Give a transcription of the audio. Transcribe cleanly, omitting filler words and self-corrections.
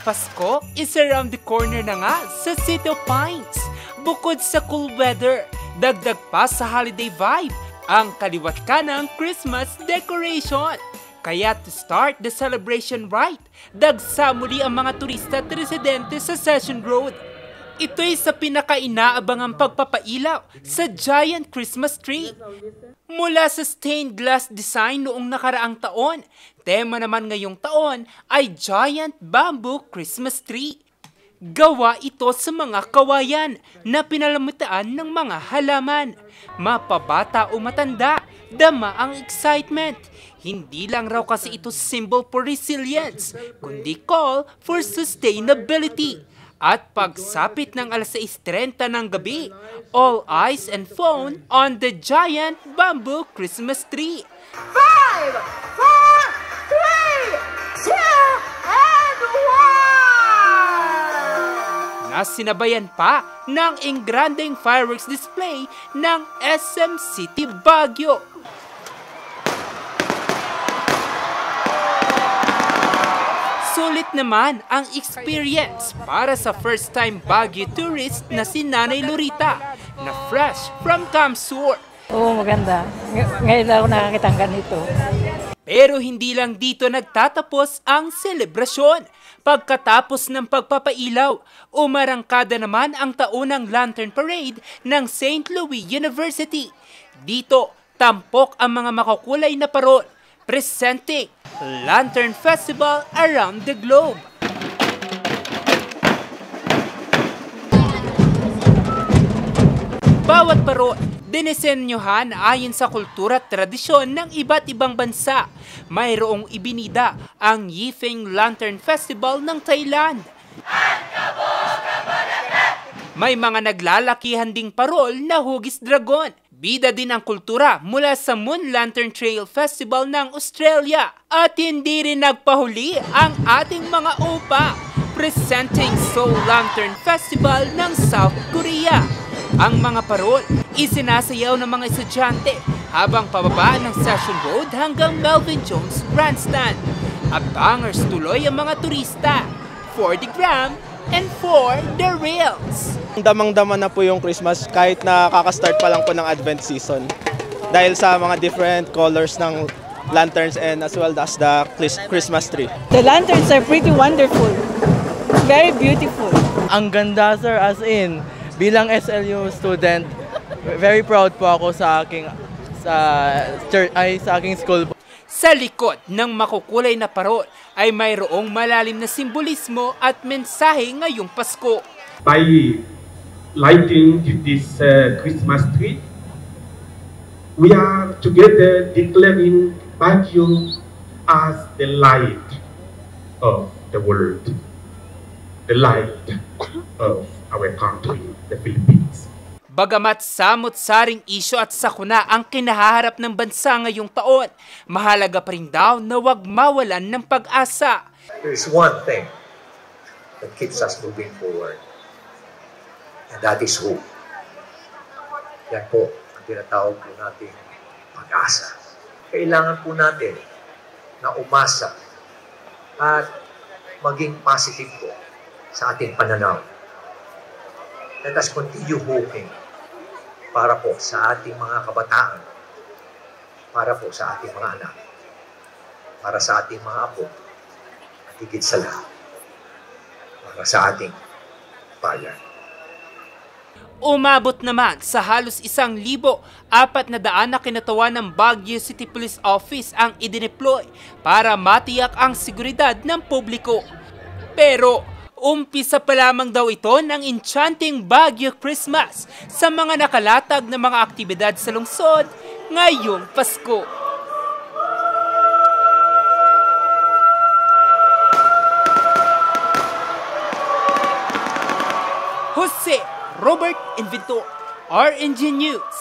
Pasko is around the corner na nga sa City of Pines. Bukod sa cool weather, dagdag pa sa holiday vibe ang kaliwat ka ng Christmas decoration. Kaya to start the celebration right, dagsa muli ang mga turista at residente sa Session Road. Ito'y sa pinaka-inaabangang pagpapailaw sa giant Christmas tree. Mula sa stained glass design noong nakaraang taon, tema naman ngayong taon ay giant bamboo Christmas tree. Gawa ito sa mga kawayan na pinalamitaan ng mga halaman. Mapabata o matanda, dama ang excitement. Hindi lang raw kasi ito symbol for resilience, kundi call for sustainability. At pagsapit ng alas 6:30 ng gabi, all eyes and phone on the giant bamboo Christmas tree. 5, 4, 3, 2, and 1! Nasinabayan pa ng engrandeng fireworks display ng SM City Baguio. Sulit naman ang experience para sa first-time Baguio tourist na si Nanay Lorita na fresh from Camp Sur. Oo, maganda. Ngayon lang ako nakakita ng ganito. Pero hindi lang dito nagtatapos ang selebrasyon. Pagkatapos ng pagpapailaw, umarangkada naman ang taunang Lantern Parade ng St. Louis University. Dito, tampok ang mga makukulay na parol, presenting Lantern Festival around the globe. Bawat parol, dinisenyohan ayon sa kultura at tradisyon ng iba't ibang bansa. Mayroong ibinida ang Yifeng Lantern Festival ng Thailand. May mga naglalakihan ding parol na hugis dragon. Bida din ang kultura mula sa Moon Lantern Trail Festival ng Australia. At hindi rin nagpahuli ang ating mga opa, presenting Seoul Lantern Festival ng South Korea. Ang mga parol, isinasayaw ng mga estudyante habang pababa ng Session Road hanggang Melvin Jones Grandstand. Abangers tuloy ang mga turista, for the gram and for the reels. Damang-dama na po yung Christmas kahit na kakastart pa lang po ng Advent season. Dahil sa mga different colors ng lanterns and as well as the Christmas tree. The lanterns are pretty wonderful. Very beautiful. Ang ganda, sir, as in, bilang SLU student, very proud po ako sa aking school. Sa likod ng makukulay na parol ay mayroong malalim na simbolismo at mensahe ngayong Pasko. By lighting this Christmas tree, we are together declaring Baguio as the light of the world, the light of our country, the Philippines. Bagamat samot-saring isyo at sakuna ang kinahaharap ng bansa ngayong taon, mahalaga pa rin daw na huwag mawalan ng pag-asa. There is one thing that keeps us moving forward, and that is hope. Yan po ang tinatawag po natin pag-asa. Kailangan po natin na umasa at maging positive po sa ating pananaw. Let us continue hoping para po sa ating mga kabataan, para po sa ating mga anak, para sa ating mga apo, at higit sa lahat, para sa ating bayan. Umabot naman sa halos 1,400 na kinatawan ng Baguio City Police Office ang idineploy para matiyak ang seguridad ng publiko. Pero umpisa pa lamang daw ito ng enchanting Baguio Christmas sa mga nakalatag na mga aktibidad sa lungsod ngayong Pasko. Jose Robert Inventor, RNG News.